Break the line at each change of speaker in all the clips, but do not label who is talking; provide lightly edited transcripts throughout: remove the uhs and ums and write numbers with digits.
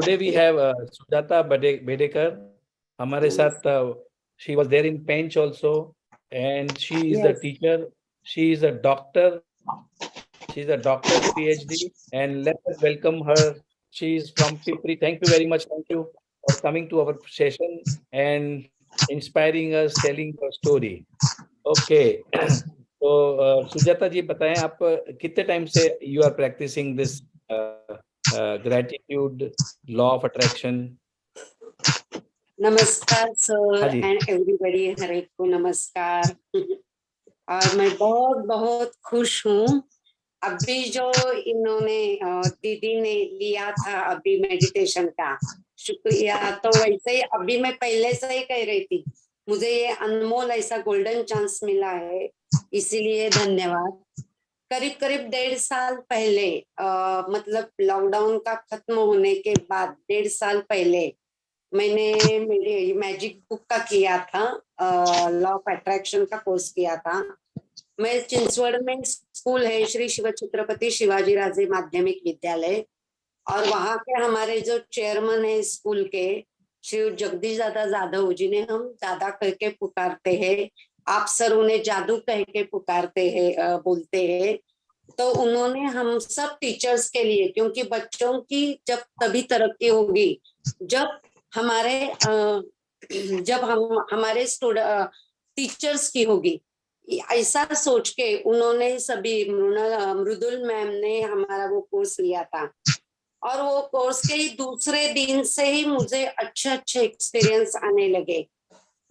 today we have Sujata Bedekar. हमारे साथ she was there in Pench also, and she is a teacher. She is a doctor. She is a doctor PhD, and let us welcome her. She is from Pipri. Thank you very much. Thank you for coming to our session and inspiring us, telling your story. Okay. तो सुजाता जी बताएं, आप कितने time से you are practising this gratitude law of attraction?
नमस्कार sir
हाँ जी।
And everybody, हर एक को नमस्कार। और मैं बहुत बहुत खुश हूँ। अभी जो इन्होंने दीदी ने लिया था अभी मेडिटेशन का, शुक्रिया। तो वैसे ही अभी मैं पहले से ही कह रही थी, मुझे ये अनमोल ऐसा गोल्डन चांस मिला है, इसीलिए धन्यवाद। करीब करीब 1.5 साल पहले, मतलब लॉकडाउन का खत्म होने के बाद 1.5 साल पहले मैंने मेरी मैजिक बुक का किया था, लॉ ऑफ अट्रैक्शन का कोर्स किया था। मैं चिंचवड़ में स्कूल है श्री शिव छत्रपति शिवाजी राजे माध्यमिक विद्यालय, और वहां के हमारे जो चेयरमैन है स्कूल के, श्री जगदीश दादा जाधव जी ने, हम दादा कह के पुकारते हैं, आप सर उन्हें जादू कह के पुकारते हैं, बोलते हैं। तो उन्होंने हम सब टीचर्स के लिए, क्योंकि बच्चों की जब तभी तरक्की होगी जब हमारे स्टूडेंट टीचर्स की होगी, ऐसा सोच के उन्होंने सभी, मृदुल मैम ने हमारा वो कोर्स लिया था। और वो कोर्स के ही दूसरे दिन से ही मुझे अच्छे अच्छे एक्सपीरियंस आने लगे।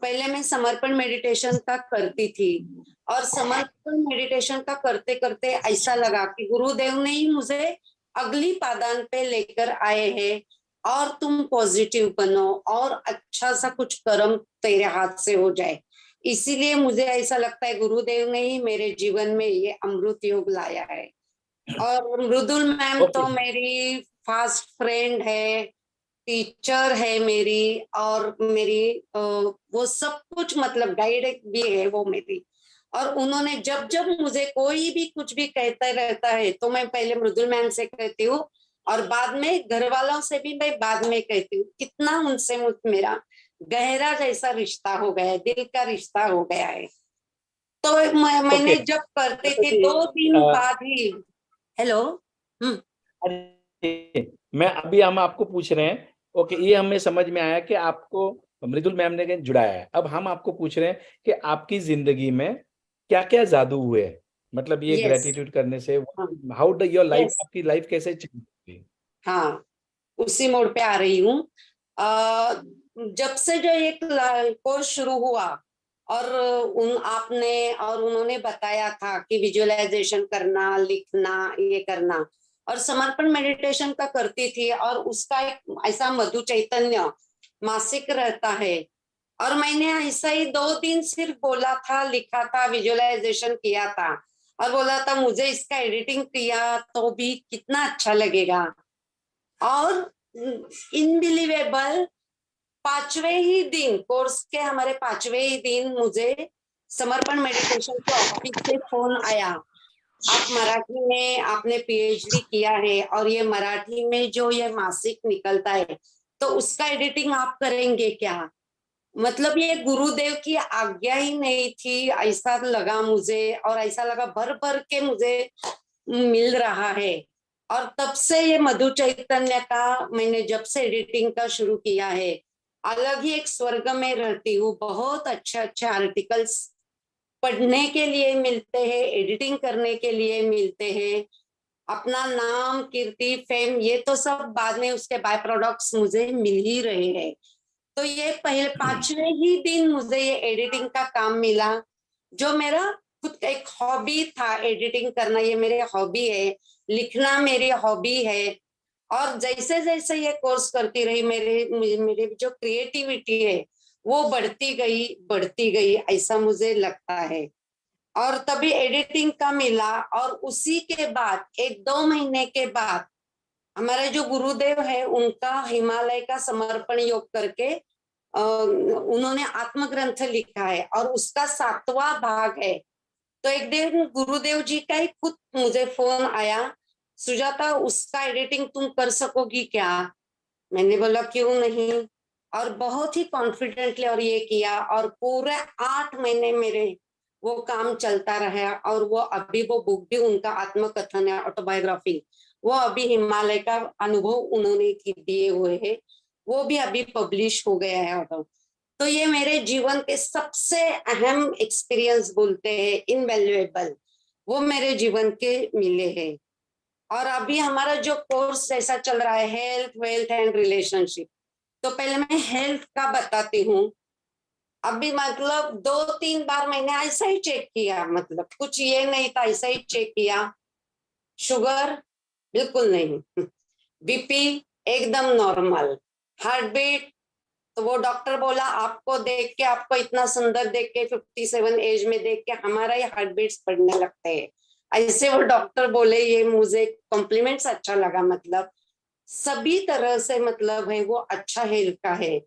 पहले मैं समर्पण मेडिटेशन का करती थी, और समर्पण मेडिटेशन का करते करते ऐसा लगा कि गुरुदेव ने ही मुझे अगली पादान पे लेकर आए हैं, और तुम पॉजिटिव बनो और अच्छा सा कुछ कर्म तेरे हाथ से हो जाए। इसीलिए मुझे ऐसा लगता है गुरुदेव ने ही मेरे जीवन में ये अमृत योग लाया है। और मृदुल मैम तो मेरी फास्ट फ्रेंड है, टीचर है मेरी, और मेरी वो सब कुछ, मतलब गाइड भी है वो मेरी। और उन्होंने जब जब मुझे कोई भी कुछ भी कहता रहता है, तो मैं पहले मृदुल मैम से कहती हूँ, और बाद में घर वालों से भी मैं बाद में कहती हूँ। कितना उनसे मेरा गहरा जैसा रिश्ता हो गया है, दिल का रिश्ता हो गया है। तो मैंने जब करते थे 2 दिन बाद ही, हेलो,
मैं अभी हम आपको पूछ रहे हैं। ओके, ये हमें समझ में आया कि आपको मृदुल मैम ने जुड़ाया है। अब हम आपको पूछ रहे हैं कि आपकी जिंदगी में क्या क्या जादू हुए, मतलब ये ग्रेटिट्यूड करने से। हाउ डू योर लाइफ, आपकी लाइफ कैसे चेंज हुई?
हाँ, उसी मोड़ पे आ रही हूँ। जब से जो एक कोर्स शुरू हुआ, और उन्होंने बताया था कि विजुअलाइजेशन करना, लिखना, ये करना, और समर्पण मेडिटेशन का करती थी, और उसका एक ऐसा मधु चैतन्य मासिक रहता है। और मैंने ऐसा ही 2 दिन सिर्फ बोला था, लिखा था, विजुअलाइजेशन किया था, और बोला था मुझे इसका एडिटिंग किया तो भी कितना अच्छा लगेगा। और इनबिलीवेबल 5वें ही दिन, कोर्स के हमारे 5वें ही दिन, मुझे समर्पण मेडिटेशन के ऑफिस से फोन आया, आप मराठी में आपने पीएचडी किया है, और ये मराठी में जो ये मासिक निकलता है, तो उसका एडिटिंग आप करेंगे क्या? मतलब ये गुरुदेव की आज्ञा ही नहीं थी, ऐसा लगा मुझे, और ऐसा लगा भर भर के मुझे मिल रहा है। और तब से ये मधु चैतन्य का मैंने जब से एडिटिंग का शुरू किया है, अलग ही एक स्वर्ग में रहती हूँ। बहुत अच्छे अच्छे आर्टिकल्स पढ़ने के लिए मिलते हैं, एडिटिंग करने के लिए मिलते हैं। अपना नाम, कीर्ति, फेम, ये तो सब बाद में, उसके बाय प्रोडक्ट्स मुझे मिल ही रहे हैं। तो ये पहले 5वें ही दिन मुझे ये एडिटिंग का काम मिला, जो मेरा खुद का एक हॉबी था। एडिटिंग करना ये मेरी हॉबी है, लिखना मेरी हॉबी है। और जैसे जैसे ये कोर्स करती रही, मेरे जो क्रिएटिविटी है वो बढ़ती गई, ऐसा मुझे लगता है। और तभी एडिटिंग का मिला, और उसी के बाद 1-2 महीने के बाद हमारे जो गुरुदेव है, उनका हिमालय का समर्पण योग करके उन्होंने आत्मग्रंथ लिखा है, और उसका 7वां भाग है। तो एक दिन गुरुदेव जी का ही खुद मुझे फोन आया, सुजाता उसका एडिटिंग तुम कर सकोगी क्या? मैंने बोला क्यों नहीं, और बहुत ही कॉन्फिडेंटली और ये किया, और पूरे 8 महीने मेरे वो काम चलता रहा। और वो अभी वो बुक भी उनका आत्मकथन है, ऑटोबायोग्राफी, वो अभी हिमालय का अनुभव उन्होंने दिए हुए है, वो भी अभी पब्लिश हो गया है ऑटो। तो ये मेरे जीवन के सबसे अहम एक्सपीरियंस बोलते हैं, इनवैल्यूएबल, वो मेरे जीवन के मिले हैं। और अभी हमारा जो कोर्स जैसा चल रहा है, हेल्थ वेल्थ एंड रिलेशनशिप, तो पहले मैं हेल्थ का बताती हूँ। अभी मतलब 2-3 बार मैंने ऐसा ही चेक किया, मतलब कुछ ये नहीं था, ऐसा ही चेक किया। शुगर बिल्कुल नहीं, बीपी एकदम नॉर्मल, हार्ट बीट, तो वो डॉक्टर बोला आपको देख के, आपको इतना सुंदर देख के, 57 एज में देख के हमारा ही हार्ट बीट्स बढ़ने लगते हैं, ऐसे वो डॉक्टर बोले। ये मुझे कॉम्प्लीमेंट्स अच्छा लगा, मतलब सभी तरह से मतलब है वो अच्छा हेल्थ का है।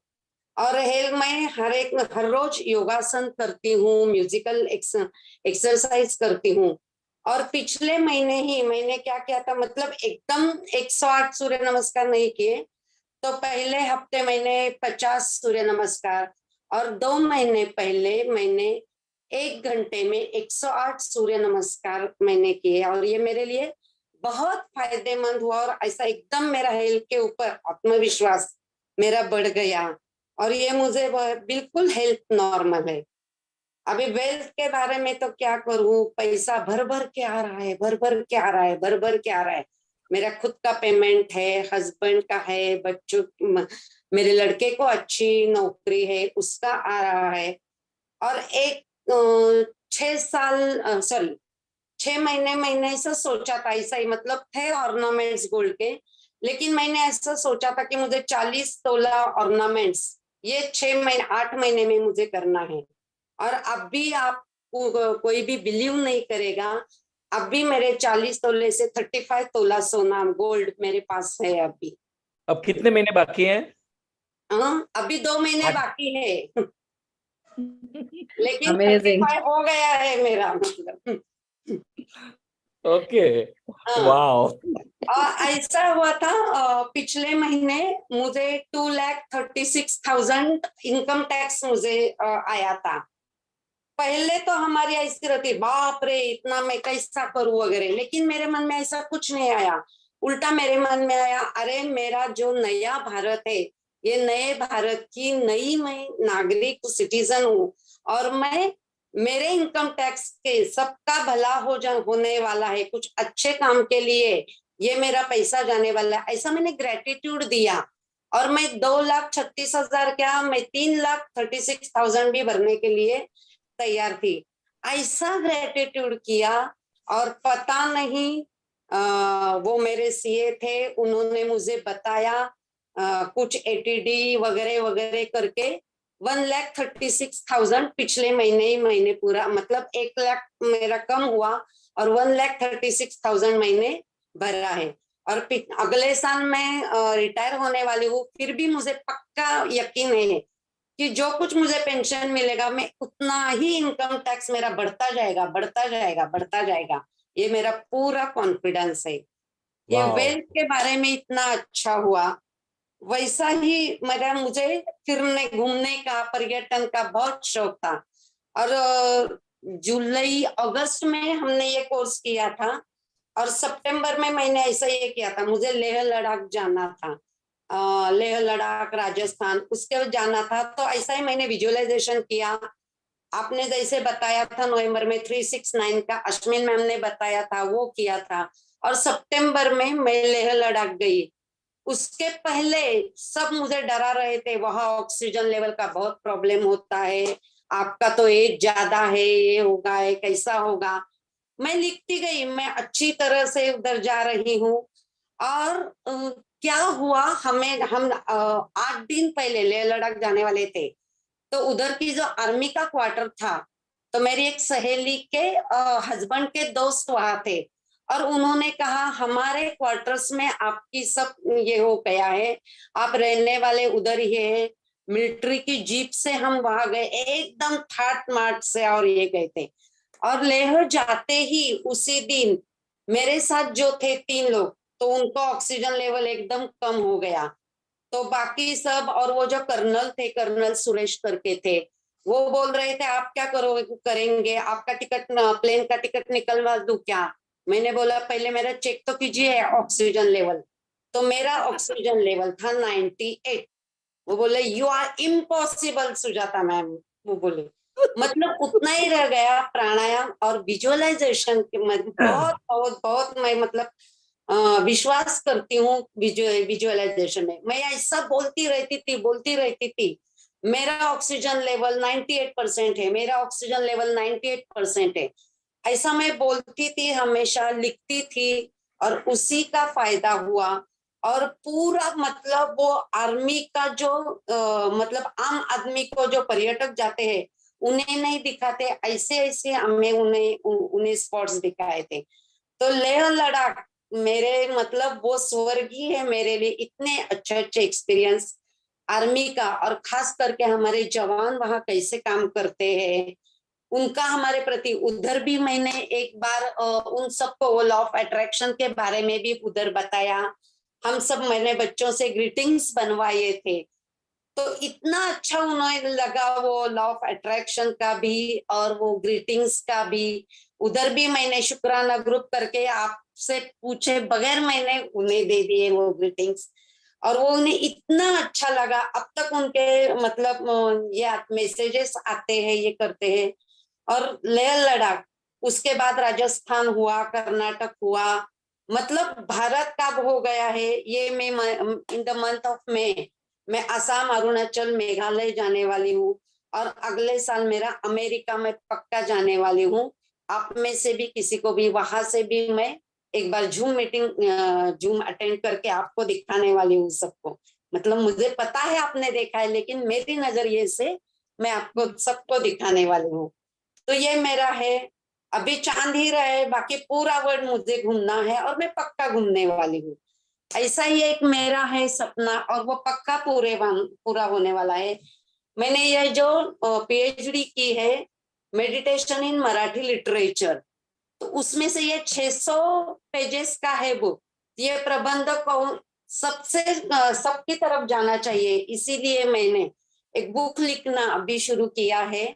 और हेल्थ में हर रोज योगासन करती हूँ, म्यूजिकल एक्सरसाइज करती हूँ। और पिछले महीने ही मैंने क्या किया था, मतलब एकदम 108 सूर्य नमस्कार नहीं किए, तो पहले हफ्ते मैंने 50 सूर्य नमस्कार, और 2 महीने पहले मैंने 1 घंटे में 108 सूर्य नमस्कार मैंने किए। और ये मेरे लिए बहुत फायदेमंद हुआ, और ऐसा एकदम मेरा हेल्थ के ऊपर आत्मविश्वास मेरा बढ़ गया। और ये मुझे बिल्कुल हेल्थ नॉर्मल है। अभी वेल्थ के बारे में तो क्या करूं, पैसा भर भर के आ रहा है, भर भर के आ रहा है, भर भर के आ रहा है। मेरा खुद का पेमेंट है, हस्बैंड का है, बच्चों मेरे लड़के को अच्छी नौकरी है उसका आ रहा है। और एक 6 साल, सॉरी 6 महीने मैंने ऐसा सोचा था, ऐसा ही मतलब थे ऑर्नामेंट्स गोल्ड के, लेकिन मैंने ऐसा सोचा था कि मुझे 40 तोला ऑर्नामेंट्स ये 6 महीने 8 महीने में मुझे करना है। और अब भी आप कोई भी बिलीव नहीं करेगा, अब भी मेरे 40 तोले से 35 तोला सोना गोल्ड मेरे पास है अभी।
अब कितने महीने बाकी हैं?
हाँ, अभी 2 महीने
आज-
बाकी है, लेकिन
Amazing.
35 हो गया है मेरा, मतलब।
ओके,
हाँ,
वाओ।
ऐसा हुआ था, पिछले महीने मुझे 2,36,000 इनकम टैक्स मुझे आया था। पहले तो हमारी ऐसी रहती, बाप रे इतना मैं कैसा करूं वगैरह, लेकिन मेरे मन में ऐसा कुछ नहीं आया। उल्टा मेरे मन में आया, अरे मेरा जो नया भारत है, ये नए भारत की नई मैं नागरिक सिटीजन हूँ, और मैं मेरे इनकम टैक्स के सबका भला होने वाला है, कुछ अच्छे काम के लिए ये मेरा पैसा जाने वाला है, ऐसा मैंने ग्रेटिट्यूड दिया। और मैं 2,36,000 क्या, मैं 3,36,000 भी भरने के लिए तैयार थी। ऐसा ग्रेटिट्यूड किया, और पता नहीं वो मेरे सीए थे, उन्होंने मुझे बताया कुछ एटीडी वगैरह वगैरह करके 1,36,000 पिछले महीने ही महीने पूरा, मतलब 1 लाख मेरा कम हुआ, और 1,36,000 महीने भरा है। और अगले साल मैं रिटायर होने वाली हूँ, फिर भी मुझे पक्का यकीन है कि जो कुछ मुझे पेंशन मिलेगा, मैं उतना ही इनकम टैक्स मेरा बढ़ता जाएगा, बढ़ता जाएगा, बढ़ता जाएगा। ये मेरा पूरा कॉन्फिडेंस है। ये
वाओ।
वेल्थ के बारे में इतना अच्छा हुआ। वैसा ही मेरा, मुझे फिरने घूमने का, पर्यटन का बहुत शौक था। और जुलाई अगस्त में हमने ये कोर्स किया था, और सितंबर में मैंने ऐसा ये किया था, मुझे लेह लद्दाख जाना था, लेह लद्दाख राजस्थान उसके जाना था। तो ऐसा ही मैंने विजुअलाइजेशन किया, आपने जैसे बताया था नवंबर में 369 का अश्विन मैम ने बताया था, वो किया था। और सितंबर में मैं लेह लद्दाख गई। उसके पहले सब मुझे डरा रहे थे, वहां ऑक्सीजन लेवल का बहुत प्रॉब्लम होता है, आपका तो एज ज्यादा है, ये होगा, है कैसा होगा। मैं लिखती गई, मैं अच्छी तरह से उधर जा रही हूँ। और क्या हुआ, हम 8 दिन पहले लेह लद्दाख जाने वाले थे, तो उधर की जो आर्मी का क्वार्टर था, तो मेरी एक सहेली के हस्बैंड के दोस्त वहां थे, और उन्होंने कहा हमारे क्वार्टर्स में आपकी सब ये हो गया है, आप रहने वाले उधर ही है। मिलिट्री की जीप से हम वहां गए, एकदम ठाट माट से, और ये गए थे। और लेह जाते ही उसी दिन मेरे साथ जो थे 3 लोग, तो उनको ऑक्सीजन लेवल एकदम कम हो गया। तो बाकी सब, और वो जो कर्नल थे, कर्नल सुरेश करके थे, वो बोल रहे थे आप क्या करेंगे, आपका टिकट, प्लेन का टिकट निकलवा दूं क्या? मैंने बोला पहले मेरा चेक तो कीजिए ऑक्सीजन लेवल। तो मेरा ऑक्सीजन लेवल था 98। वो बोले you are impossible Sujata ma'am. वो बोले मतलब उतना ही रह गया। प्राणायाम और विजुअलाइजेशन के बहुत बहुत बहुत मैं मतलब विश्वास करती हूँ विजुअलाइजेशन में। मैं ऐसा बोलती रहती थी, मेरा ऑक्सीजन लेवल 98% है, मेरा ऑक्सीजन लेवल 98% है। ऐसा मैं बोलती थी, हमेशा लिखती थी, और उसी का फायदा हुआ। और पूरा मतलब वो आर्मी का जो मतलब आम आदमी को जो पर्यटक जाते हैं उन्हें नहीं दिखाते, ऐसे ऐसे हमें उन्हें स्पॉट्स दिखाए थे। तो लेह लद्दाख मेरे मतलब वो स्वर्गीय है मेरे लिए। इतने अच्छे अच्छे एक्सपीरियंस आर्मी का, और खास करके हमारे जवान वहां कैसे काम करते हैं उनका हमारे प्रति। उधर भी मैंने एक बार उन सबको लॉ ऑफ अट्रैक्शन के बारे में भी उधर बताया। हम सब, मैंने बच्चों से ग्रीटिंग्स बनवाए थे। तो इतना अच्छा उन्हें लगा वो लॉ ऑफ अट्रैक्शन का भी और वो ग्रीटिंग्स का भी। उधर भी मैंने शुक्राना ग्रुप करके आपसे पूछे बगैर मैंने उन्हें दे दिए वो ग्रीटिंग्स। और वो उन्हें इतना अच्छा लगा। अब तक उनके मतलब ये मैसेजेस आते हैं, ये करते हैं। और लेह लद्दाख, उसके बाद राजस्थान हुआ, कर्नाटक हुआ, मतलब भारत का हो गया है ये। मैं in the month of May मैं असम, अरुणाचल, मेघालय जाने वाली हूँ। और अगले साल मेरा अमेरिका में पक्का जाने वाली हूँ। आप में से भी किसी को भी वहां से भी मैं एक बार जूम अटेंड करके आपको दिखाने वाली हूँ सबको। मतलब मुझे पता है आपने देखा है, लेकिन मेरी नजरिए से मैं आपको सबको दिखाने वाली हूँ। तो ये मेरा है। अभी चांद ही रहे, बाकी पूरा वर्ल्ड मुझे घूमना है, और मैं पक्का घूमने वाली हूँ। ऐसा ही एक मेरा है सपना, और वो पक्का पूरा होने वाला है। मैंने ये जो पीएचडी की है, मेडिटेशन इन मराठी लिटरेचर, तो उसमें से ये 600 पेजेस का है बुक। ये प्रबंध को सबसे सबकी तरफ जाना चाहिए, इसीलिए मैंने एक बुक लिखना अभी शुरू किया है।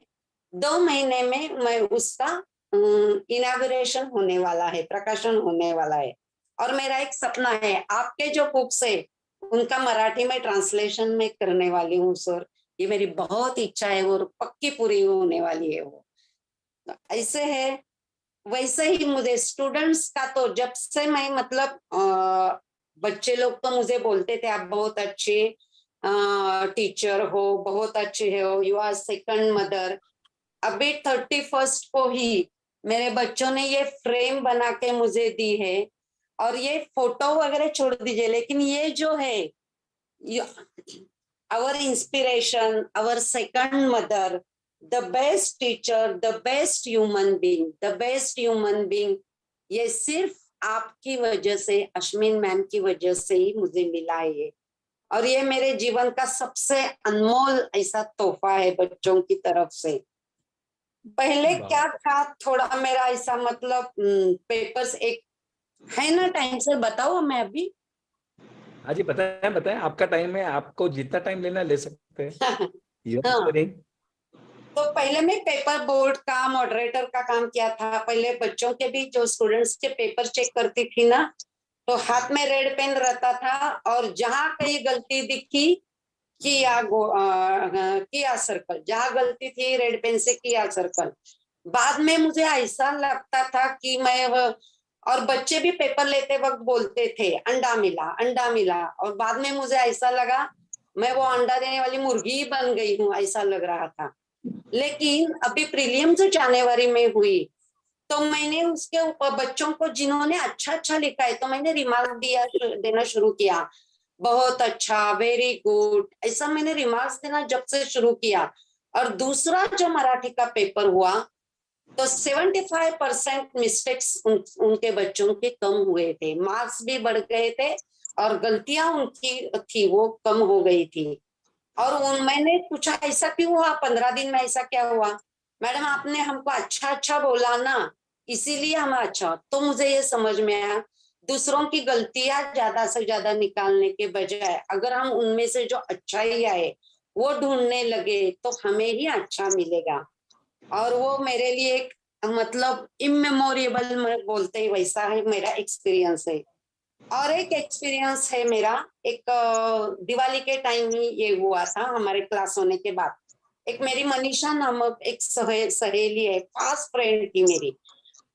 2 महीने में मैं उसका इनाग्रेशन होने वाला है, प्रकाशन होने वाला है। और मेरा एक सपना है आपके जो बुक्स है उनका मराठी में ट्रांसलेशन में करने वाली हूँ सर। ये मेरी बहुत इच्छा है और पक्की पूरी होने वाली है वो। तो ऐसे है। वैसे ही मुझे स्टूडेंट्स का तो जब से मैं मतलब बच्चे लोग तो मुझे बोलते थे आप बहुत अच्छे टीचर हो, बहुत अच्छे हो, यू आर सेकंड मदर। अभी 31st को ही मेरे बच्चों ने ये फ्रेम बना के मुझे दी है। और ये फोटो वगैरह छोड़ दीजिए, लेकिन ये जो है our inspiration, our second mother, the best teacher, the best human being, the best human being, ये सिर्फ आपकी वजह से, अश्विन मैम की वजह से ही मुझे मिला है ये। और ये मेरे जीवन का सबसे अनमोल ऐसा तोहफा है बच्चों की तरफ से। पहले क्या था, थोड़ा मेरा ऐसा मतलब पेपर्स एक है ना, टाइम से बताओ मैं अभी।
हाँ जी, बताएं बताएं, आपका टाइम है, आपको जितना टाइम लेना है ले सकते हैं।
हाँ, तो पहले मैं पेपर बोर्ड का मॉडरेटर का काम किया था। पहले बच्चों के भी जो स्टूडेंट्स के पेपर चेक करती थी ना, तो हाथ में रेड पेन रहता था, और जहां कहीं गलती दिखी किया सर्कल, जहां गलती थी रेड पेन से किया सर्कल। बाद में मुझे ऐसा लगता था कि मैं और बच्चे भी पेपर लेते वक्त बोलते थे अंडा मिला, अंडा मिला। और बाद में मुझे ऐसा लगा मैं वो अंडा देने वाली मुर्गी बन गई हूँ, ऐसा लग रहा था। लेकिन अभी प्रीलियम्स जनवरी में हुई, तो मैंने उसके ऊपर बच्चों को जिन्होंने अच्छा अच्छा लिखा है तो मैंने रिमार्क देना शुरू किया। बहुत अच्छा, वेरी गुड, ऐसा मैंने रिमार्क्स देना जब से शुरू किया। और दूसरा जो मराठी का पेपर हुआ, तो 75% मिस्टेक्स उनके बच्चों के कम हुए थे, मार्क्स भी बढ़ गए थे, और गलतियां उनकी थी वो कम हो गई थी। और मैंने पूछा ऐसा क्यों हुआ, 15 दिन में ऐसा क्या हुआ? मैडम आपने हमको अच्छा अच्छा बोला ना, इसीलिए हम अच्छा। तो मुझे ये समझ में आया दूसरों की गलतियां ज्यादा से ज्यादा निकालने के बजाय अगर हम उनमें से जो अच्छाई आए वो ढूंढने लगे तो हमें ही अच्छा मिलेगा। और वो मेरे लिए एक मतलब इमेमोरेबल बोलते ही वैसा है मेरा एक्सपीरियंस है। और एक एक्सपीरियंस है मेरा, एक दिवाली के टाइम ही ये हुआ था हमारे क्लास होने के बाद। एक मेरी मनीषा नामक एक सहेली है, खास फ्रेंड थी मेरी।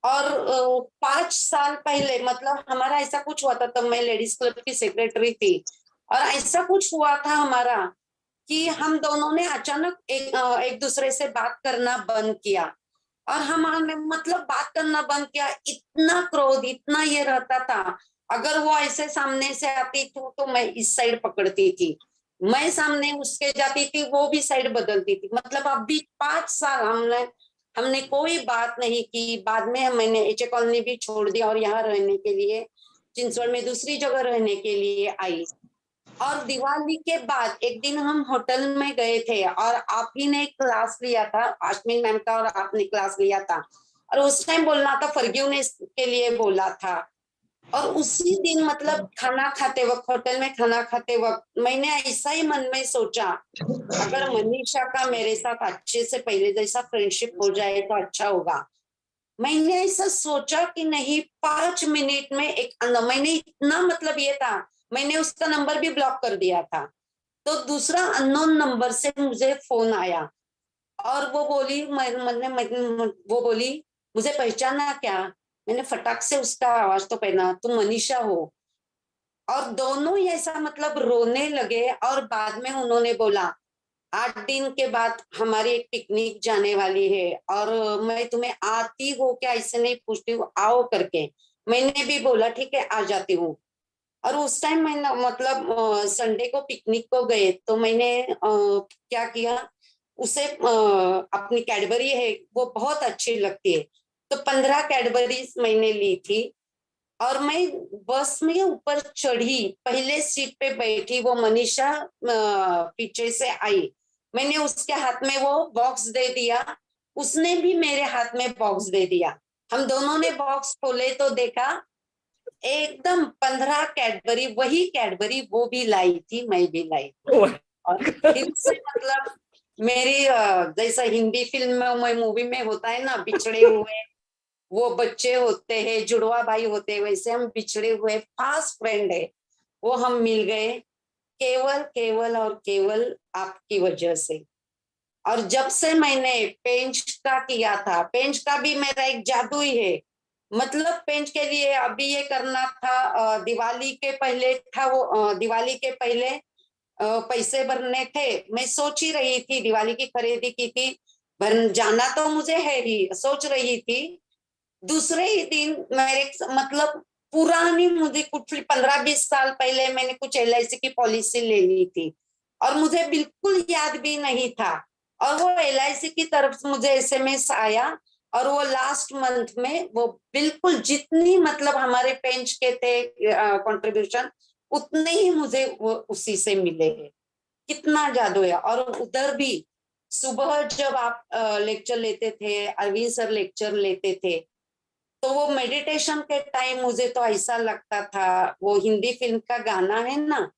और 5 साल पहले मतलब हमारा ऐसा कुछ हुआ था, तब मैं लेडीज क्लब की सेक्रेटरी थी। और ऐसा कुछ हुआ था हमारा कि हम दोनों ने अचानक एक दूसरे से बात करना बंद किया। और हमने मतलब बात करना बंद किया, इतना क्रोध इतना ये रहता था। अगर वो ऐसे सामने से आती तो मैं इस साइड पकड़ती थी, मैं सामने उसके जाती थी वो भी साइड बदलती थी। मतलब अभी 5 साल हमने हमने कोई बात नहीं की। बाद में मैंने एचे कॉलोनी भी छोड़ दिया और यहाँ रहने के लिए चिंचवड़ में दूसरी जगह रहने के लिए आई। और दिवाली के बाद एक दिन हम होटल में गए थे और आप ही ने क्लास लिया था, आश्मी मैम का, और आपने क्लास लिया था। और उस टाइम बोलना था फॉरगिवनेस के लिए बोला था। और उसी दिन मतलब खाना खाते वक्त, होटल में खाना खाते वक्त मैंने ऐसा ही मन में सोचा, अगर मनीषा का मेरे साथ अच्छे से पहले जैसा फ्रेंडशिप हो जाए तो अच्छा होगा। मैंने ऐसा सोचा कि नहीं, 5 मिनट में मैंने इतना मतलब ये था, मैंने उसका नंबर भी ब्लॉक कर दिया था। तो दूसरा अननोन नंबर से मुझे फोन आया और वो बोली, वो बोली मुझे पहचाना क्या? मैंने फटाक से उसका आवाज तो पहना, तुम मनीषा हो। और दोनों ही ऐसा मतलब रोने लगे। और बाद में उन्होंने बोला 8 दिन के बाद हमारी एक पिकनिक जाने वाली है और मैं तुम्हें आती हो क्या ऐसे नहीं पूछती हूँ, आओ करके। मैंने भी बोला ठीक है आ जाती हूँ। और उस टाइम मैंने मतलब संडे को पिकनिक को गए तो मैंने क्या किया, उसे अपनी कैडबरी है वो बहुत अच्छी लगती है, तो 15 कैडबरीज मैंने ली थी। और मैं बस में ऊपर चढ़ी, पहले सीट पे बैठी, वो मनीषा पीछे से आई। मैंने उसके हाथ में वो बॉक्स दे दिया, उसने भी मेरे हाथ में बॉक्स दे दिया। हम दोनों ने बॉक्स खोले तो देखा एकदम 15 कैडबरी, वही कैडबरी वो भी लाई थी मैं भी लाई।
Oh
और
my
फिर
God.
से मतलब मेरी जैसा हिंदी फिल्म में मूवी में होता है ना, बिछड़े हुए वो बच्चे होते हैं, जुड़वा भाई होते हैं, वैसे हम बिछड़े हुए फास्ट फ्रेंड है, वो हम मिल गए केवल केवल और केवल आपकी वजह से। और जब से मैंने पेंच का किया था, पेंच का भी मेरा एक जादू ही है। मतलब पेंच के लिए अभी ये करना था, दिवाली के पहले था वो, दिवाली के पहले पैसे भरने थे। मैं सोच ही रही थी, दिवाली की खरीदी की थी, भर जाना तो मुझे है ही, सोच रही थी। दूसरे ही दिन मेरे मतलब पुरानी, मुझे कुछ 15-20 साल पहले मैंने कुछ LIC की पॉलिसी ले ली थी और मुझे बिल्कुल याद भी नहीं था। और वो LIC की तरफ से मुझे SMS आया और वो लास्ट मंथ में वो बिल्कुल जितनी मतलब हमारे पेंच के थे कंट्रीब्यूशन, उतने ही मुझे वो उसी से मिले हैं। कितना जादू है। और उधर भी सुबह जब आप लेक्चर लेते थे, अरविंद सर लेक्चर लेते थे, तो वो मेडिटेशन के टाइम मुझे तो ऐसा लगता था, वो हिंदी फिल्म का गाना है ना,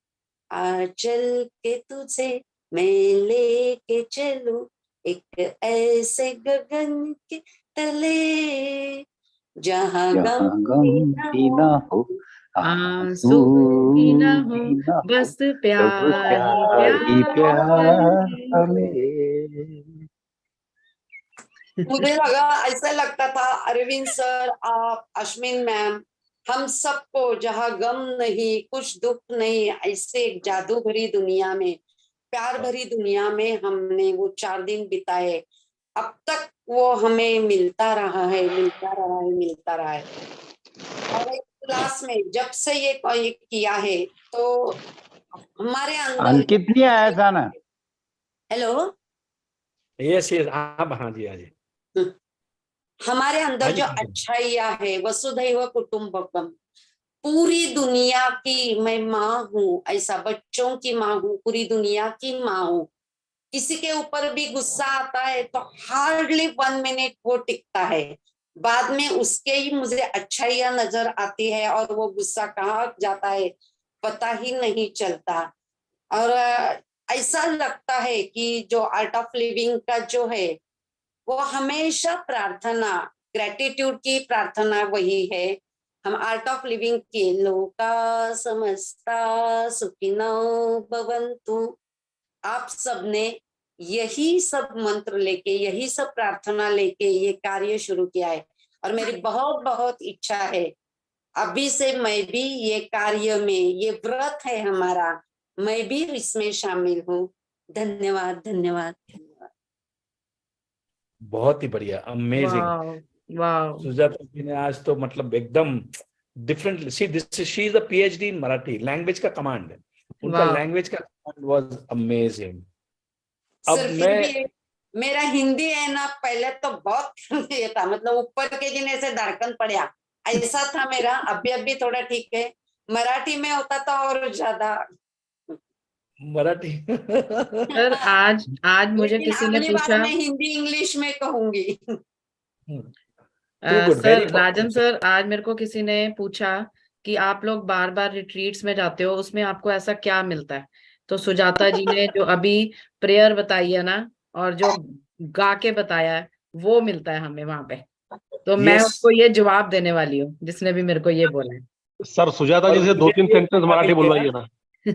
आ चल के तुझे मैं लेके चलूं एक ऐसे गगन के तले जहां गम
जहाँ गम
भी ना
भी
हो,
ना हो, आंसू
आंसू भी ना हो,
भी ना हो,
बस
सब
प्यार ही
प्यार ही
प्यार
प्यार
है।
हमें।
मुझे लगा, ऐसा लगता था अरविंद सर, आप, अश्विन मैम, हम सबको जहाँ गम नहीं, कुछ दुख नहीं, ऐसे एक जादू भरी दुनिया में, प्यार भरी दुनिया में हमने वो 4 दिन बिताए। अब तक वो हमें मिलता रहा है, मिलता रहा है, मिलता रहा है। और एक क्लास में जब से ये किया है तो हमारे अंदर जो,
अंकित नहीं आया था ना?
Hello,
Yes, yes. आप हाँ जी, हाँ जी,
हमारे
हाँ
अंदर
जी,
जो
हाँ जी।
अच्छाइयाँ है, वसुधैव कुटुंबकम, पूरी दुनिया की मैं माँ हूँ, ऐसा बच्चों की माँ हूँ, पूरी दुनिया की माँ हूँ। किसी के ऊपर भी गुस्सा आता है तो हार्डली 1 मिनट वो टिकता है, बाद में उसके ही मुझे अच्छाइयाँ नजर आती है और वो गुस्सा कहाँ जाता है पता ही नहीं चलता। और ऐसा लगता है कि जो आर्ट ऑफ लिविंग का जो है वो हमेशा प्रार्थना, ग्रेटिट्यूड की प्रार्थना वही है। हम आर्ट ऑफ लिविंग के लोका समस्ता सुखिनो भवन्तु, आप सबने यही सब मंत्र लेके, यही सब प्रार्थना लेके ये कार्य शुरू किया है और मेरी बहुत बहुत इच्छा है अभी से मैं भी ये कार्य में, ये व्रत है हमारा, मैं भी इसमें शामिल हूँ। धन्यवाद धन्यवाद धन्यवाद।
बहुत ही बढ़िया, अमेजिंग।
वाओ वाओ
सुजाता जी ने आज तो मतलब एकदम different, she is a PhD in Marathi language का कमांड है, उनका
वाओ
लैंग्वेज का कमांड वाज अमेजिंग। अब
सर फिर
मैं
भी मेरा हिंदी है ना, पहले तो बहुत ये था, मतलब ऊपर के जिने से धड़कन पड़ा ऐसा था मेरा। अभी थोड़ा ठीक है, मराठी में होता था और ज्यादा।
मराठी
सर आज आज मुझे
लेकिन
किसी ने
अगली बार
पूछा,
मैं हिंदी इंग्लिश में कहूंगी।
Too good, very
sir Rajan sir, आज मेरे को किसी ने पूछा कि आप लोग बार बार रिट्रीट्स में जाते हो, उसमें आपको ऐसा क्या मिलता है? तो सुजाता जी ने जो अभी प्रेयर बताई है ना, और जो गा के बताया है, वो मिलता है हमें वहां पे। तो मैं
यस।
उसको ये जवाब देने वाली हूँ जिसने भी मेरे को ये बोला
सर सुजाता
और
जी से
मुझे
2-3
भी एक
सेंटेंस
गाना
मराठी
मिल गया,
बुलवाइए ना।
है।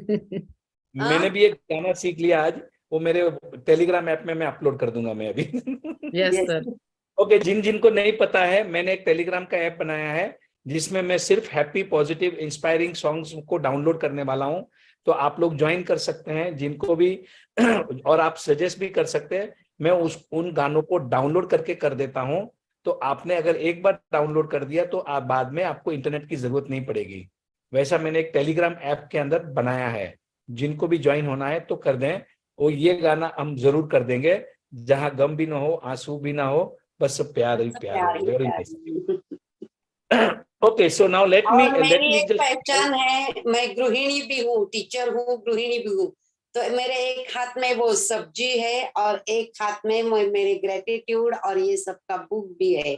मैंने भी एक गाना सीख लिया आज, वो मेरे टेलीग्राम ऐप में मैं अपलोड कर दूंगा मैं अभी
यस
यस।
सर।
ओके, जिन जिनको नहीं पता है, मैंने एक टेलीग्राम का ऐप बनाया है जिसमें मैं सिर्फ हैप्पी पॉजिटिव इंस्पायरिंग सॉन्ग्स को डाउनलोड करने वाला हूं। तो आप लोग ज्वाइन कर सकते हैं जिनको भी और आप सजेस्ट भी कर सकते हैं, मैं उन गानों को डाउनलोड करके कर देता हूं। तो आपने अगर एक बार डाउनलोड कर दिया तो आप बाद में आपको इंटरनेट की जरूरत नहीं पड़ेगी। वैसा मैंने एक टेलीग्राम ऐप के अंदर बनाया है, जिनको भी ज्वाइन होना है तो कर दें। और ये गाना हम जरूर कर देंगे, जहां गम भी ना हो, आंसू भी ना हो, बस प्यार ही प्यार हो।
प्यार ही
वेरी नाइस।
प्यार।
ओके, सो नाउ
और
लेट
मेरी
मी
एक
जस्ट।
पहचान है, मैं गृहिणी भी हूँ, टीचर हूँ, गृहिणी भी हूँ। तो मेरे एक हाथ में वो सब्जी है और एक हाथ में मेरे ग्रेटिट्यूड और ये सब का बुक भी है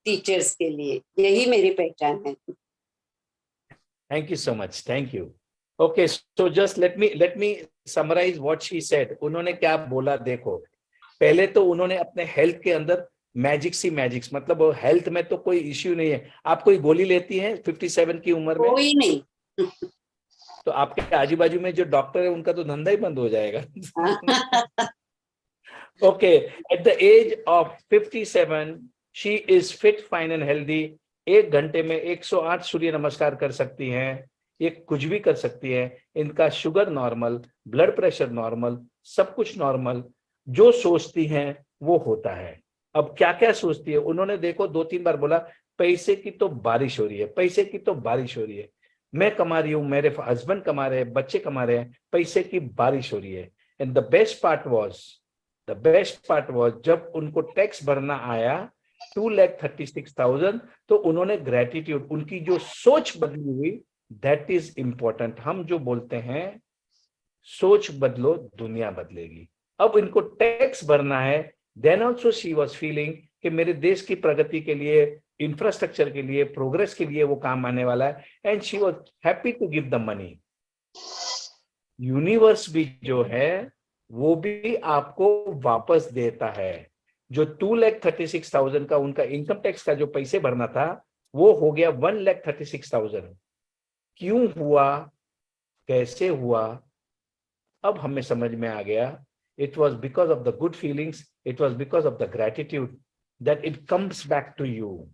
टीचर्स के लिए। यही मेरी पहचान है।
Thank you so much, thank you. Okay, so just let me summarise what she said. उन्होंने क्या बोला देखो, पहले तो उन्होंने अपने हेल्थ के अंदर मैजिक्स, मतलब हेल्थ में तो कोई इश्यू नहीं है। आप कोई गोली लेती हैं 57 की उम्र में?
कोई नहीं।
तो आपके आजू बाजू में जो डॉक्टर है उनका तो धंधा ही बंद हो जाएगा okay, at the age of 57 she is fit, fine and healthy. 1 घंटे में 108 सूर्य नमस्कार कर सकती हैं, ये कुछ भी कर सकती है। इनका sugar normal, blood pressure normal, सब कुछ नॉर्मल। जो सोचती हैं वो होता है। अब क्या क्या सोचती है उन्होंने देखो 2-3 बार बोला, पैसे की तो बारिश हो रही है, पैसे की तो बारिश हो रही है। मैं कमा रही हूं, मेरे हस्बैंड कमा रहे हैं, बच्चे कमा रहे हैं, पैसे की बारिश हो रही है। And the best part was जब उनको टैक्स भरना आया 2,36,000, तो उन्होंने ग्रेटिट्यूड, उनकी जो सोच बदली हुई, दैट इज इंपॉर्टेंट। हम जो बोलते हैं सोच बदलो दुनिया बदलेगी। अब इनको टैक्स भरना है, then also she was feeling कि मेरे देश की प्रगति के लिए, इंफ्रास्ट्रक्चर के लिए, प्रोग्रेस के लिए वो काम आने वाला है। And she was happy to give the money. Universe भी जो है वो भी आपको वापस देता है। जो 2,36,000 का उनका इनकम टैक्स का जो पैसे भरना था, वो हो गया 1,36,000। क्यों हुआ, कैसे हुआ, अब हमें समझ में आ गया। It was because of the good feelings, it was because of the gratitude that it comes back to you.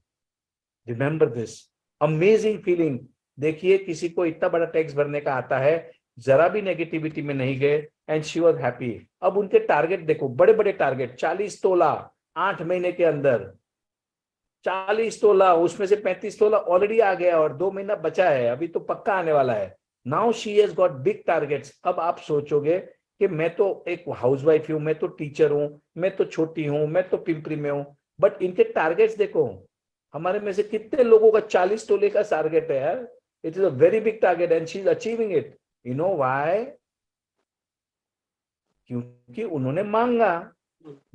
Remember this amazing feeling. देखिए, किसी को इतना बड़ा टैक्स भरने का आता है, जरा भी नेगेटिविटी में नहीं गए, एंड शी वॉज हैप्पी। अब उनके टारगेट देखो, बड़े बड़े टारगेट, 40 तोला 8 महीने के अंदर, 40 तोला, उसमें से 35 तोला ऑलरेडी आ गया और 2 महीना बचा है, अभी तो पक्का आने वाला है। Now she has got big targets. अब आप सोचोगे कि मैं तो एक हाउसवाइफ हूं, मैं तो टीचर हूं, मैं तो छोटी हूं, मैं तो पिंपरी में हूं, बट इनके टारगेट्स देखो। हमारे में से कितने लोगों का 40 तोले का टारगेट है यार। It is a very big target and she is achieving it. You know why? क्योंकि उन्होंने मांगा,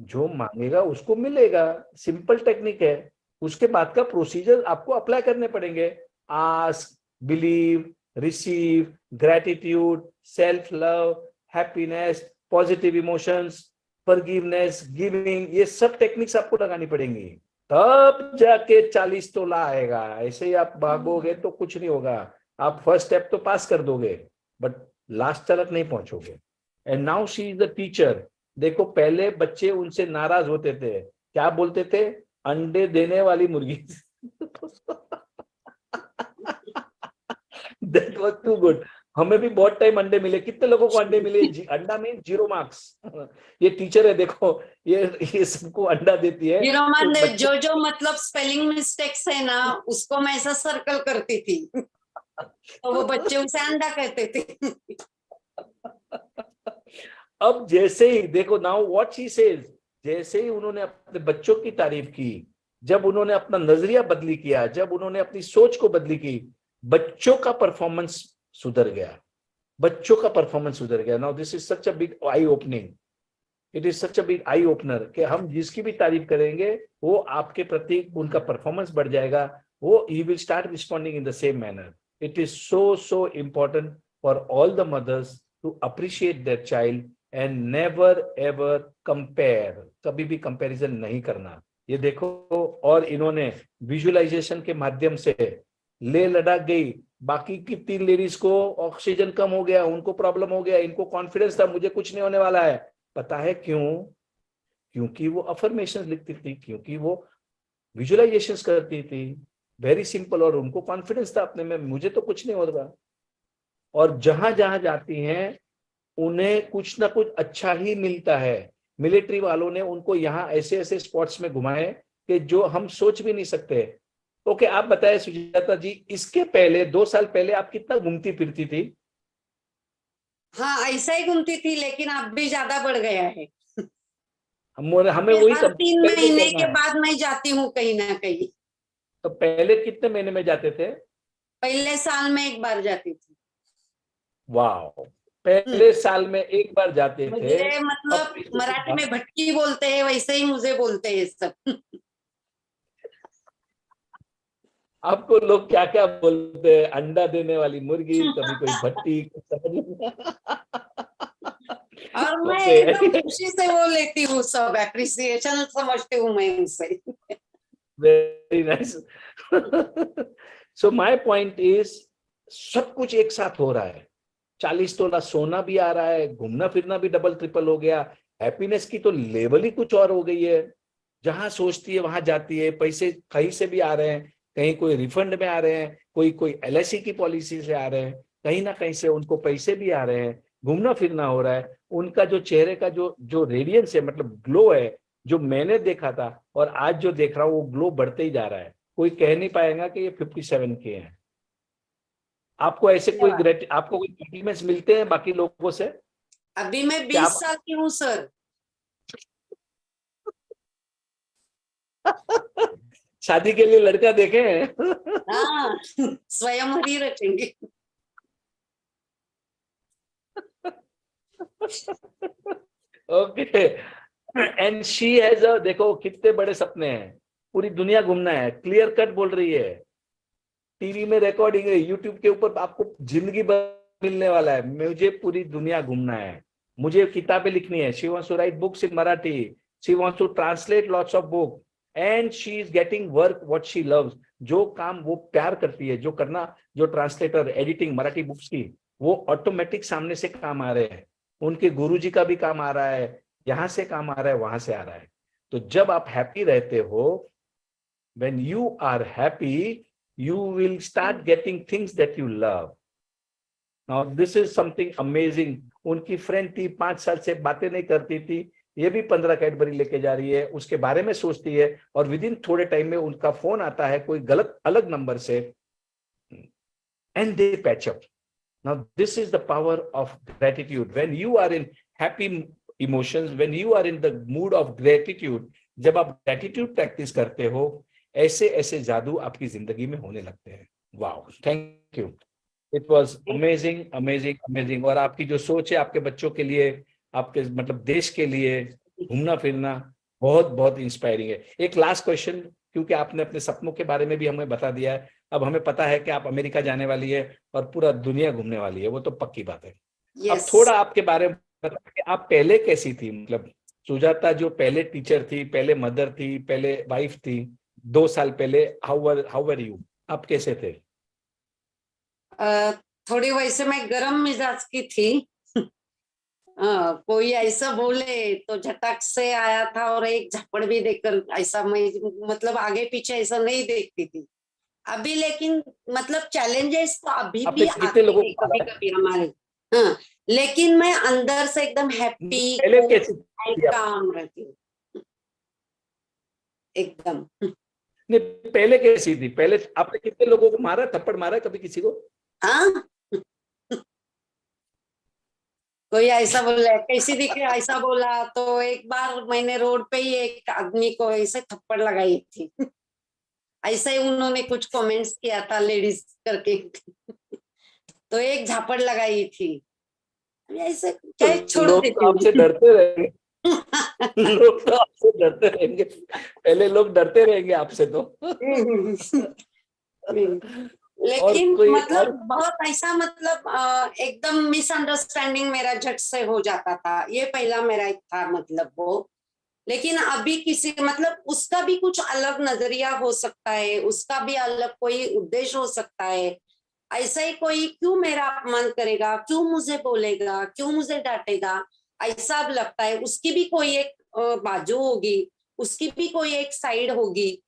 जो मांगेगा उसको मिलेगा। सिंपल टेक्निक है। उसके बाद का प्रोसीजर आपको अप्लाई करने पड़ेंगे। Ask, believe, receive, gratitude, self love, happiness, positive emotions, forgiveness, giving, ये सब टेक्निक्स आपको लगानी पड़ेंगी, तब जाके 40 तोला आएगा। ऐसे ही आप भागोगे तो कुछ नहीं होगा। आप फर्स्ट स्टेप तो पास कर दोगे बट लास्ट तक नहीं पहुंचोगे। And now she is the teacher. देखो पहले बच्चे उनसे नाराज होते थे, क्या बोलते थे? अंडे देने वाली मुर्गी। That was too good. हमें भी बहुत टाइम अंडे मिले। कितने लोगों को अंडे मिले? अंडा में 0 मार्क्स। ये टीचर है, देखो ये सबको अंडा देती है।
जीरो मान
तो बच्चे-
जो मतलब स्पेलिंग मिस्टेक्स है ना, उसको मैं ऐसा सर्कल करती थी, तो वो बच्चे उसे अंडा कहते थे।
अब जैसे ही देखो, नाउ व्हाट शी सेज, जैसे ही उन्होंने अपने बच्चों की तारीफ की, जब उन्होंने अपना नजरिया बदली किया, जब उन्होंने अपनी सोच को बदली की, बच्चों का परफॉर्मेंस सुधर गया। बच्चों का परफॉर्मेंस सुधर गया। Now this is such a big I opening, it is such a big eye opener कि हम जिसकी भी तारीफ करेंगे वो आपके प्रति उनका परफॉर्मेंस बढ़ जाएगा, वो ही will start responding in the same manner. It is so important for all the mothers to appreciate their child and never ever compare. कभी भी कंपैरिजन नहीं करना। ये देखो, और इन्होंने विजुअलाइजेशन के माध्यम से ले लद्दाख गई, बाकी की 3 लेडीज को ऑक्सीजन कम हो गया, उनको प्रॉब्लम हो गया, इनको कॉन्फिडेंस था मुझे कुछ नहीं होने वाला है। पता है क्यों? क्योंकि वो अफर्मेशन लिखती थी, क्योंकि वो विजुअलाइजेशंस करती थी। Very simple. और उनको कॉन्फिडेंस था अपने में, मुझे तो कुछ नहीं हो रहा। और जहां जहां जाती हैं उन्हें कुछ ना कुछ अच्छा ही मिलता है। मिलिट्री वालों ने उनको यहाँ ऐसे ऐसे स्पॉट्स में घुमाए कि जो हम सोच भी नहीं सकते। ओके, आप बताएं सुजाता जी, इसके पहले 2 साल पहले आप कितना घूमती फिरती थी?
हाँ, ऐसा ही घूमती थी, लेकिन अब भी ज्यादा बढ़ गया है।
हमें वही
हर 3
कंपेयर
महीने
करना
के
है।
बाद मैं जाती हूँ कहीं ना कहीं।
तो पहले कितने महीने में जाते थे?
पहले साल में 1 बार जाती थी।
वाह, पहले साल में 1 बार जाते थे।
मुझे मतलब
अब
मराठी में भटकी बोलते हैं, वैसे ही मुझे बोलते हैं सब।
आपको लोग क्या क्या बोलते हैं? अंडा देने वाली मुर्गी, कभी कोई भट्टी, समझ नहीं।
और मैं
Okay.
एकदम खुशी से वो लेती हूँ, सब एप्रिसिएशन समझती हूँ मैं उसे।
Very nice. So my point is, सब कुछ एक साथ हो रहा है। 40 तोला सोना भी आ रहा है, घूमना फिरना भी डबल ट्रिपल हो गया, हैप्पीनेस की तो लेवल ही कुछ और हो गई है। जहां सोचती है वहां जाती है। पैसे कहीं से भी आ रहे हैं, कहीं कोई रिफंड में आ रहे हैं, कोई LIC की पॉलिसी से आ रहे हैं, कहीं ना कहीं से उनको पैसे भी आ रहे हैं, घूमना फिरना हो रहा है। उनका जो चेहरे का जो रेडियंस है, मतलब ग्लो है, जो मैंने देखा था और आज जो देख रहा हूँ, वो ग्लो बढ़ते ही जा रहा है। कोई कह नहीं पाएगा कि ये 57 के हैं। आपको ऐसे कोई आपको कोई कॉम्प्लीमेंट्स मिलते हैं बाकी लोगों से?
अभी मैं
क्या
20 साल की हूँ सर।
शादी के लिए लड़का देखे हैं?
हाँ, स्वयं ही रखेंगे।
Okay. And she has a, देखो कितने बड़े सपने हैं, पूरी दुनिया घूमना है, क्लियर कट बोल रही है। टीवी में रिकॉर्डिंग है, यूट्यूब के ऊपर आपको जिंदगी भर मिलने वाला है। मुझे पूरी दुनिया घूमना है, मुझे किताबें लिखनी है। She wants to write books in Marathi, she wants to translate lots of book, and she is getting work what she loves. जो काम वो प्यार करती है, जो करना, जो ट्रांसलेटर, एडिटिंग मराठी बुक्स की, वो ऑटोमेटिक सामने से काम आ रहे हैं। उनके गुरुजी का भी काम आ रहा है, यहाँ से काम आ रहा है, वहां से आ रहा है। तो जब आप हैप्पी रहते हो, when you are happy, you will start getting things that you love. Now this is something amazing. उनकी फ्रेंड थी, 5 साल से बातें नहीं करती थी, ये भी 15 कैडबरी लेके जा रही है, उसके बारे में सोचती है, और विद इन थोड़े टाइम में उनका फोन आता है कोई गलत अलग नंबर से, and they patch up. Now this is the power of gratitude. When you are in happy emotions, when you are in the mood of gratitude, जब आप gratitude practice करते हो, ऐसे ऐसे जादू आपकी जिंदगी में होने लगते हैं। Wow, thank you, it was amazing amazing amazing. और आपकी जो सोच है आपके बच्चों के लिए, आपके मतलब देश के लिए घूमना फिरना, बहुत बहुत इंस्पायरिंग है। एक लास्ट क्वेश्चन, क्योंकि आपने अपने सपनों के बारे में भी हमें बता दिया है। अब हमें पता है कि आप अमेरिका जाने वाली है और पूरा दुनिया घूमने वाली है, वो तो पक्की बात है। अब
यस।
थोड़ा आपके बारे में बताइए कि आप पहले कैसी थी, मतलब सुजाता जो पहले टीचर थी, पहले मदर थी, पहले वाइफ थी, 2 साल पहले हाउ वर यू, आप कैसे थे?
थोड़ी वैसे मैं गरम मिजाज की थी। कोई ऐसा बोले तो झटक से आया था और एक झपड़ भी देकर ऐसा मैं मतलब आगे पीछे ऐसा नहीं देखती थी। अभी लेकिन मतलब चैलेंजेस तो अभी
आपने
भी
कितने
आते
लोगों
हैं
को
कभी
मारा?
कभी हमारे। हाँ, लेकिन मैं अंदर से एकदम हैप्पी
पहले कैसी थी आप?
काम रहती हूँ एकदम।
नहीं, पहले कैसी थी? पहले आपने कितने लोगों को मारा, थप्पड़ मारा कभी किसी को?
हाँ, कोई ऐसा बोला कैसी दिखे ऐसा बोला तो एक बार मैंने रोड पे ही एक आदमी को ऐसे थप्पड़ लगाई थी। ऐसे ही उन्होंने कुछ कमेंट्स किया था लेडीज करके। तो एक झापड़ लगाई थी। ऐसे
तो
क्या छोड़
लोग
देती
तो
हूँ।
आपसे डरते रहेंगे। लोग तो आपसे डरते रहेंगे, पहले लोग डरते रहेंगे आपसे तो। और
लेकिन
कोई
मतलब
और?
बहुत ऐसा मतलब एकदम मिसअंडरस्टैंडिंग मेरा झट से हो जाता था, ये पहला मेरा एक था मतलब वो। लेकिन अभी किसी मतलब उसका भी कुछ अलग नजरिया हो सकता है, उसका भी अलग कोई उद्देश्य हो सकता है। ऐसा ही कोई क्यों मेरा अपमान करेगा, क्यों मुझे बोलेगा, क्यों मुझे डांटेगा, ऐसा अब लगता है। उसकी भी कोई एक बाजू होगी, उसकी भी कोई एक साइड होगी,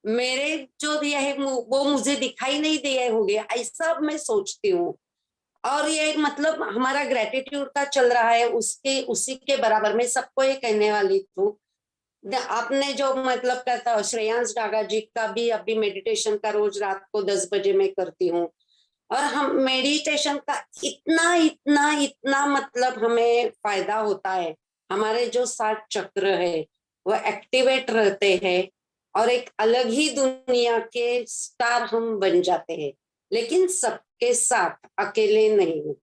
मेरे जो दिया है वो मुझे दिखाई नहीं दिए होंगे, ऐसा अब मैं सोचती हूँ। और ये मतलब हमारा ग्रेटिट्यूड का चल रहा है, उसके उसी के बराबर में सबको ये कहने वाली हूँ। आपने जो मतलब कहता श्रेयांश डागा जी का भी अभी मेडिटेशन का रोज रात को 10 बजे मैं करती हूँ। और हम मेडिटेशन का इतना इतना इतना मतलब हमें फायदा होता है। हमारे जो 7 चक्र है वो एक्टिवेट रहते हैं और एक अलग ही दुनिया के स्टार हम बन जाते हैं। लेकिन सबके साथ, अकेले नहीं।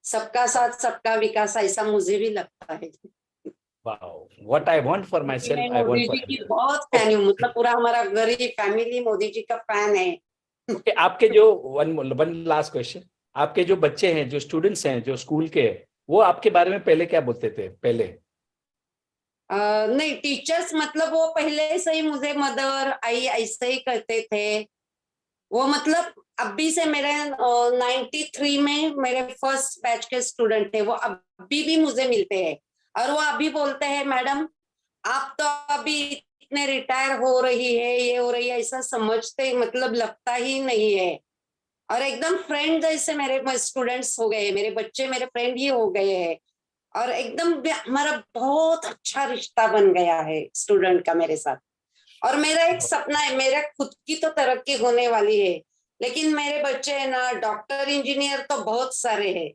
सबका साथ सबका विकास, ऐसा मुझे भी लगता है।
Wow, what I want for my
क्योंकि मैं
self I want
Modi ji
for
की
एवरीवन।
बहुत फैन हूँ, मतलब पूरा हमारा घर ही फैमिली मोदी जी का फैन है।
ओके, आपके जो वन वन लास्ट क्वेश्चन, आपके जो बच्चे हैं, जो स्टूडेंट्स हैं, जो स्कूल के, वो आपके बारे में पहले क्या बोलते थे पहले?
नहीं, टीचर्स मतलब वो पहले से ही मुझे मदर आई ऐसे ही करते थे। वो मतलब अभी से मेरे 93 में मेरे फर्स्ट बैच के स्टूडेंट थे, वो अभी भी मुझे मिलते हैं। और वो अभी बोलते हैं मैडम आप तो अभी इतने रिटायर हो रही है, ये हो रही है, ऐसा समझते मतलब लगता ही नहीं है। और एकदम फ्रेंड जैसे मेरे स्टूडेंट्स हो गए, मेरे बच्चे मेरे फ्रेंड ही हो गए हैं। और एकदम हमारा बहुत अच्छा रिश्ता बन गया है स्टूडेंट का मेरे साथ। और मेरा एक सपना है, मेरा खुद की तो तरक्की होने वाली है, लेकिन मेरे बच्चे है ना डॉक्टर इंजीनियर तो बहुत सारे हैं,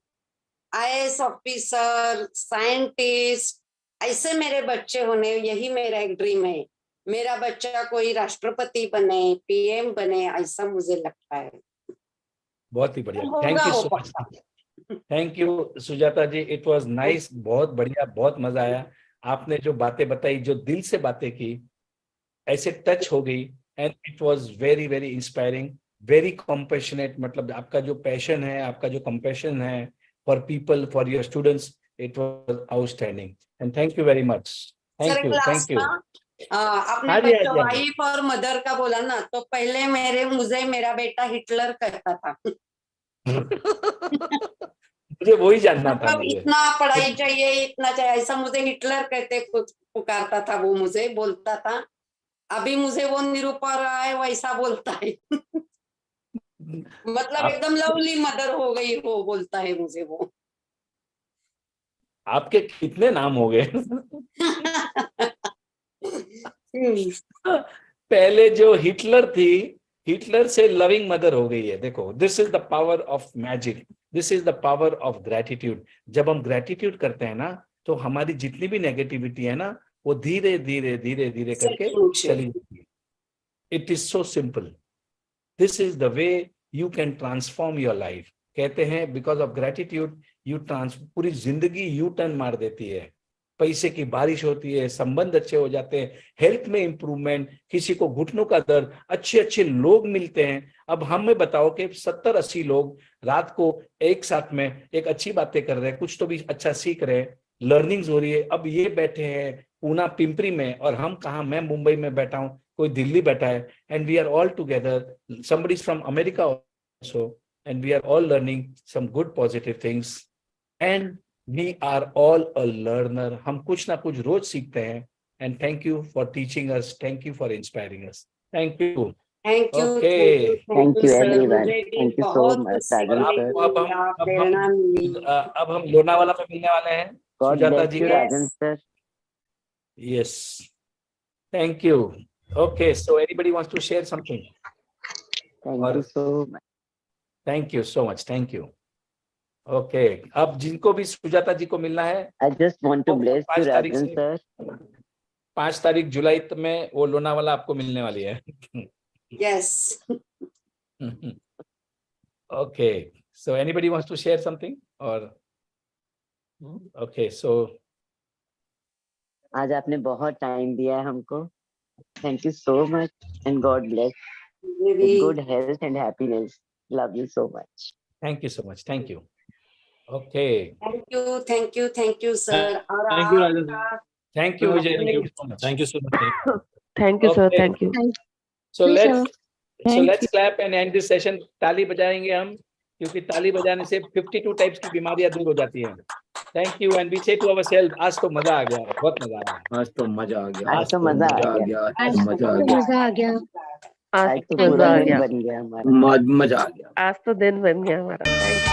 आईएएस ऑफिसर, साइंटिस्ट, ऐसे मेरे बच्चे होने, यही मेरा एक ड्रीम है। मेरा बच्चा कोई राष्ट्रपति बने, पीएम बने, ऐसा मुझे लगता है।
बहुत ही बढ़िया, थैंक
होगा
यू
वो
सो मच।
पक्का।
Thank you Sujata ji, it was nice, बहुत बढ़िया, बहुत मजा आया। आपने जो बातें बताई, जो दिल से बातें की, ऐसे टच हो गई, and it was very very inspiring, very compassionate. मतलब आपका जो पैशन है, आपका जो कंपैशन है for people, for your students, it was outstanding, and thank you very much.
Sir
thank
एक
यू,
लास्ट
थैंक यू।
ना, आपने
हाँ जी, हाँ
बच्चों
जी, हाँ जी।
वाइफ और मदर का बोला ना, तो पहले मुझे मेरा बेटा हिटलर कहता था।
मुझे वही जानना था
मतलब
मुझे।
इतना पढ़ाई चाहिए, इतना चाहिए, ऐसा मुझे हिटलर कहते कुछ पुकारता था, वो मुझे बोलता था। अभी मुझे वो निरूपा रहा है वैसा बोलता है। मतलब
आप,
एकदम लवली मदर हो गई हो बोलता है मुझे वो।
आपके कितने नाम हो गए? पहले जो हिटलर थी, हिटलर से लविंग मदर हो गई है। देखो, this is the power of magic, this is the power of gratitude. जब हम ग्रेटिट्यूड करते हैं ना, तो हमारी जितनी भी नेगेटिविटी है ना, वो धीरे धीरे धीरे धीरे करके
सचमुच है।
चली जाती है। It is so simple. This is the way you can transform your life. कहते हैं because of gratitude you trans, पूरी जिंदगी यू टर्न मार देती है। पैसे की बारिश होती है, संबंध अच्छे हो जाते हैं, हेल्थ में इंप्रूवमेंट, किसी को घुटनों का दर्द, अच्छे अच्छे लोग मिलते हैं। अब हमें बताओ कि 70-80 लोग रात को एक साथ में एक अच्छी बातें कर रहे हैं, कुछ तो भी अच्छा सीख रहे हैं, लर्निंग्स हो रही है। अब ये बैठे हैं पूना पिंपरी में और हम कहाँ, मैं मुंबई में बैठा हूँ, कोई दिल्ली बैठा है, and we are all together, somebody is from America also, and we are all learning some good positive things, and we are all a learner. हम कुछ ना कुछ रोज सीखते हैं, and thank you for teaching us, thank you for inspiring us, thank you.
Thank you,
Okay.
Thank you,
sir.
everyone.
मुझे भी
Thank you so
बहुत
much,
कुछ
Sajan
सीखने
sir.
को
अब
मिला,
हम
प्रेरणा मिली।
अब हम लोनावाला में मिलने वाले हैं
God
Sujata
bless
ji
you,
को।
Yes.
Rajan sir.
Yes, thank you. Okay, so anybody wants to share something?
Thank you so much.
Thank you so much, thank you. Okay, अब जिनको भी सुजाता जी को मिलना है,
I just want to bless you,
5 तारीख
Rajan
से
sir.
5 तारीख जुलाई में वो लोनावाला आपको मिलने वाली है।
Yes.
Okay, so anybody wants to share something or? Okay, so
आज आपने बहुत टाइम दिया है हमको. Thank you so much and God bless
मुझे
with
भी
good health and happiness. Love you so much.
thank you so much, thank you. Okay,
thank you sir. और
Thank you, Rajan.
आपका
thank you Vijay, thank you so much.
Thank you so much.
Thank you, sir.
Okay.
Thank you.
So
Yes,
let's
sir. Thank
let's clap and end this session. ताली बजाएंगे हम, क्योंकि ताली बजाने से 52 types की बीमारियां दूर हो जाती हैं. Thank you and we say to ourselves, आज तो मजा आ गया, बहुत मजा आया.
आज तो मजा आ गया.
आज तो मजा आ गया.
आज तो मजा आ गया.
मजा आ गया. आज
आज तो
तो
पूरा
मजा आ
दिन
गया.
बन गया हमारा.
मजा आ गया.
आज तो दिन बन गया हमारा. Thank you.